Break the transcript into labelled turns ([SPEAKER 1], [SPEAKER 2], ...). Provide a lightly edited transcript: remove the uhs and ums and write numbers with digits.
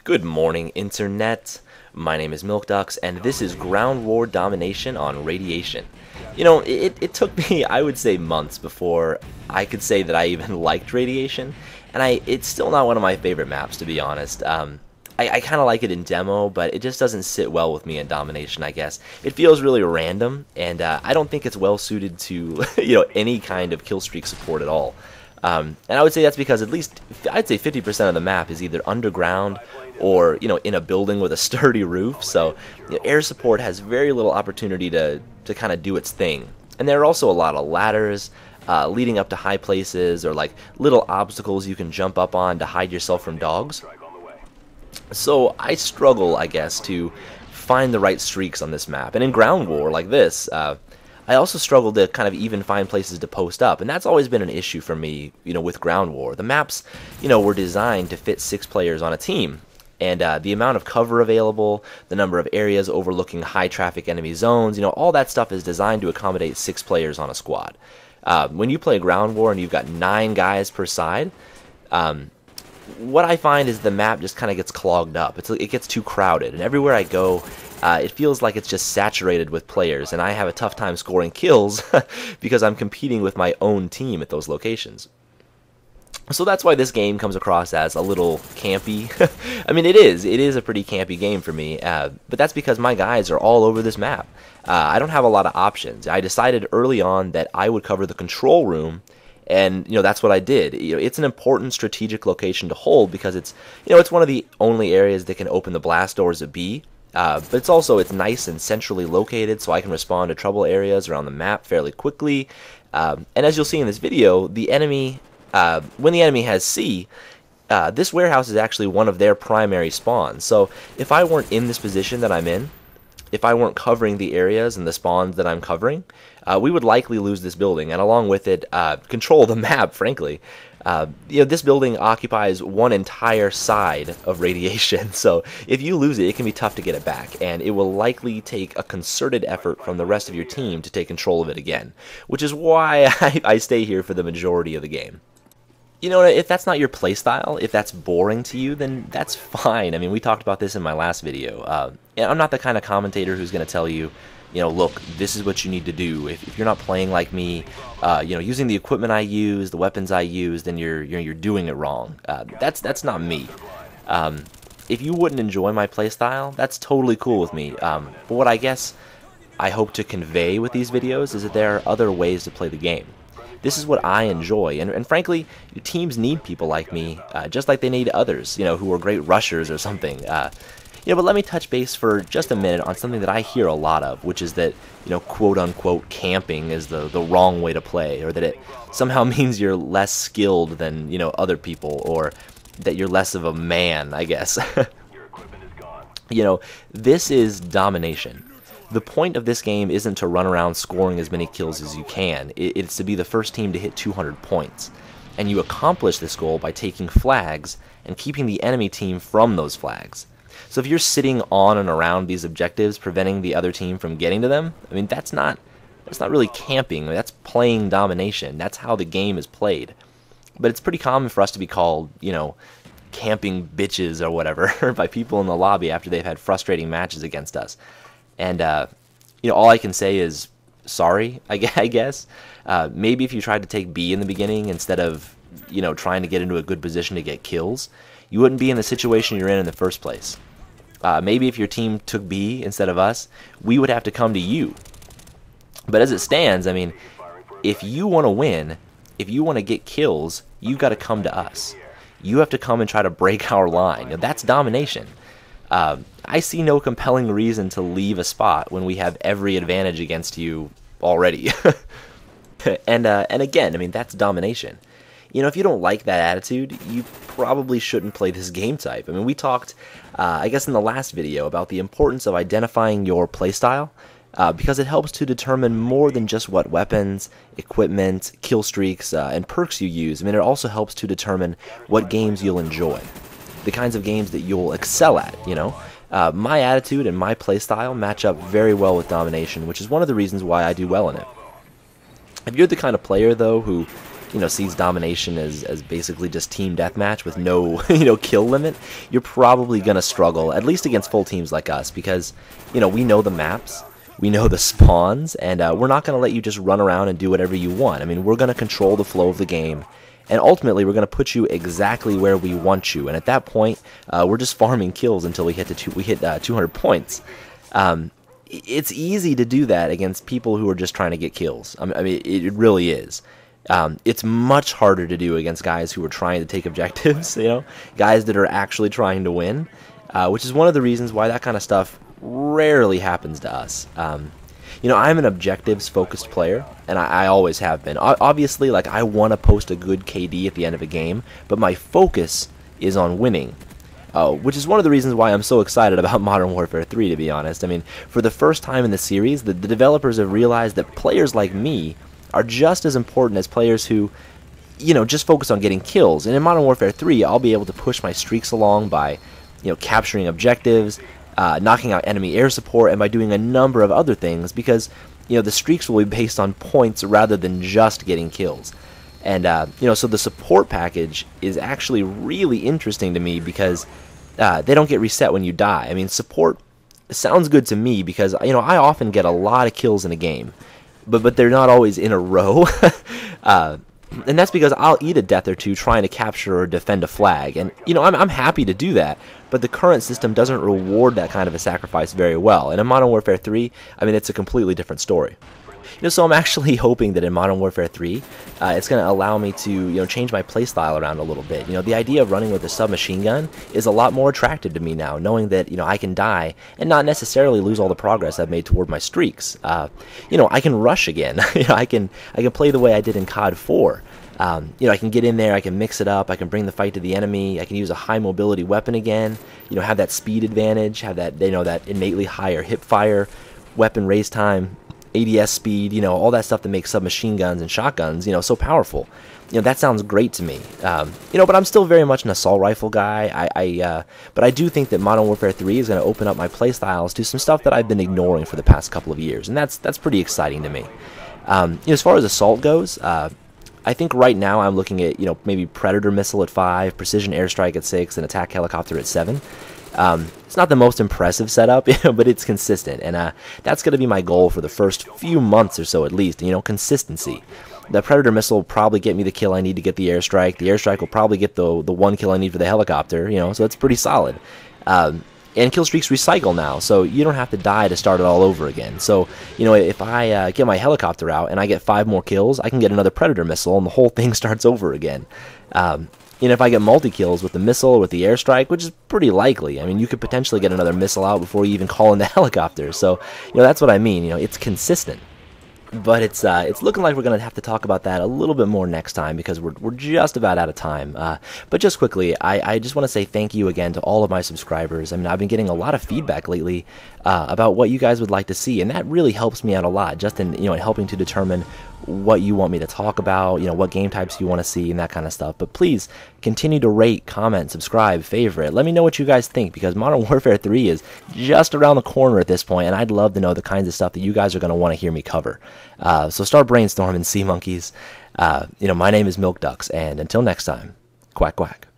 [SPEAKER 1] Good morning, Internet. My name is MilkDucks, and this is Ground War Domination on Radiation. You know, it took me, I would say, months before I could say that I even liked Radiation, and it's still not one of my favorite maps, to be honest. I kind of like it in demo, but it just doesn't sit well with me in Domination, I guess. It feels really random, and I don't think it's well suited to, any kind of killstreak support at all. And I would say that's because at least, I'd say 50% of the map is either underground or, in a building with a sturdy roof. So air support has very little opportunity to kind of do its thing. And there are also a lot of ladders leading up to high places, or like little obstacles you can jump up on to hide yourself from dogs. So I struggle, I guess, to find the right streaks on this map. And in Ground War like this, I also struggle to kind of even find places to post up, and that's always been an issue for me, with Ground War. The maps, were designed to fit 6 players on a team, and the amount of cover available, the number of areas overlooking high-traffic enemy zones, all that stuff is designed to accommodate 6 players on a squad. When you play Ground War and you've got 9 guys per side, what I find is the map just kind of gets clogged up. It gets too crowded, and everywhere I go, it feels like it's just saturated with players, and I have a tough time scoring kills because I'm competing with my own team at those locations. So that's why this game comes across as a little campy. I mean, it is a pretty campy game for me, but that's because my guys are all over this map. I don't have a lot of options. I decided early on that I would cover the control room, and that's what I did. It's an important strategic location to hold because it's one of the only areas that can open the blast doors at B. But it's nice and centrally located, so I can respond to trouble areas around the map fairly quickly. And as you'll see in this video, the enemy, when the enemy has C, this warehouse is actually one of their primary spawns. So if I weren't in this position that I'm in, if I weren't covering the areas and the spawns that I'm covering, we would likely lose this building, and along with it, control the map, frankly. This building occupies one entire side of Radiation, so if you lose it, it can be tough to get it back, and it will likely take a concerted effort from the rest of your team to take control of it again, which is why I stay here for the majority of the game. If that's not your playstyle, if that's boring to you, then that's fine. I mean, we talked about this in my last video. I'm not the kind of commentator who's going to tell you, look, this is what you need to do. If you're not playing like me, using the equipment I use, the weapons I use, then you're doing it wrong. That's not me. If you wouldn't enjoy my playstyle, that's totally cool with me. But what I guess I hope to convey with these videos is that there are other ways to play the game. This is what I enjoy, and frankly, teams need people like me, just like they need others, who are great rushers or something. But let me touch base for just a minute on something that I hear a lot of, which is that, quote-unquote camping is the wrong way to play, or that it somehow means you're less skilled than, other people, or that you're less of a man, I guess. This is Domination. The point of this game isn't to run around scoring as many kills as you can. It's to be the first team to hit 200 points. And you accomplish this goal by taking flags and keeping the enemy team from those flags. So if you're sitting on and around these objectives, preventing the other team from getting to them, I mean, that's not really camping. That's playing Domination. That's how the game is played. But it's pretty common for us to be called, camping bitches or whatever by people in the lobby after they've had frustrating matches against us. And, all I can say is sorry, I guess. Maybe if you tried to take B in the beginning instead of, trying to get into a good position to get kills, you wouldn't be in the situation you're in the first place. Maybe if your team took B instead of us, we would have to come to you. But as it stands, I mean, if you want to win, if you want to get kills, you've got to come to us. You have to come and try to break our line. Now, that's Domination. I see no compelling reason to leave a spot when we have every advantage against you already. and again, I mean, that's Domination. If you don't like that attitude, you probably shouldn't play this game type. I mean, we talked, I guess in the last video, about the importance of identifying your playstyle, because it helps to determine more than just what weapons, equipment, kill streaks, and perks you use. I mean, it also helps to determine what games you'll enjoy, the kinds of games that you'll excel at, My attitude and my playstyle match up very well with Domination, which is one of the reasons why I do well in it. If you're the kind of player, though, who sees domination as basically just team deathmatch with no kill limit, you're probably gonna struggle, at least against full teams like us, because we know the maps, we know the spawns, and we're not gonna let you just run around and do whatever you want. I mean, we're gonna control the flow of the game, and ultimately we're gonna put you exactly where we want you. And at that point, we're just farming kills until we hit 200 points. It's easy to do that against people who are just trying to get kills. I mean, it really is. It's much harder to do against guys who are trying to take objectives, guys that are actually trying to win, which is one of the reasons why that kind of stuff rarely happens to us. I'm an objectives-focused player, and I always have been. Obviously, I want to post a good KD at the end of a game, but my focus is on winning. Which is one of the reasons why I'm so excited about Modern Warfare 3, to be honest. I mean, for the first time in the series, the developers have realized that players like me are just as important as players who, just focus on getting kills. And in Modern Warfare 3, I'll be able to push my streaks along by, capturing objectives, knocking out enemy air support, and by doing a number of other things, because, the streaks will be based on points rather than just getting kills. And, so the support package is actually really interesting to me because they don't get reset when you die. I mean, support sounds good to me because, I often get a lot of kills in a game, but they're not always in a row. And that's because I'll eat a death or two trying to capture or defend a flag. And, I'm happy to do that, but the current system doesn't reward that kind of a sacrifice very well. And in Modern Warfare 3, I mean, it's a completely different story. So I'm actually hoping that in Modern Warfare 3, it's going to allow me to, change my playstyle around a little bit. The idea of running with a submachine gun is a lot more attractive to me now, knowing that, I can die and not necessarily lose all the progress I've made toward my streaks. I can rush again. I can play the way I did in COD 4. I can get in there, I can mix it up, I can bring the fight to the enemy, I can use a high mobility weapon again, have that speed advantage, have that, that innately higher hip fire, weapon raise time, ADS speed, all that stuff that makes submachine guns and shotguns, so powerful. That sounds great to me. But I'm still very much an assault rifle guy. But I do think that Modern Warfare 3 is going to open up my playstyles to some stuff that I've been ignoring for the past couple of years, and that's pretty exciting to me. As far as assault goes, I think right now I'm looking at, maybe Predator missile at 5, precision airstrike at 6, and attack helicopter at 7. It's not the most impressive setup, but it's consistent, and that's going to be my goal for the first few months or so at least, consistency. The Predator missile will probably get me the kill I need to get the airstrike. The airstrike will probably get the one kill I need for the helicopter, so it's pretty solid. And kill streaks recycle now, so you don't have to die to start it all over again. So, if I get my helicopter out and I get 5 more kills, I can get another Predator missile and the whole thing starts over again. If I get multi-kills with the missile or with the airstrike, which is pretty likely, I mean, you could potentially get another missile out before you even call in the helicopter. So, that's what I mean, it's consistent. But it's looking like we're going to have to talk about that a little bit more next time because we're just about out of time. But just quickly, I just want to say thank you again to all of my subscribers. I mean, I've been getting a lot of feedback lately about what you guys would like to see, and that really helps me out a lot, just in in helping to determine what you want me to talk about, what game types you want to see and that kind of stuff. But please continue to rate, comment, subscribe, favorite. Let me know what you guys think because Modern Warfare 3 is just around the corner at this point, and I'd love to know the kinds of stuff that you guys are going to want to hear me cover. So start brainstorming, sea monkeys. My name is Milk Ducks, and until next time, quack quack.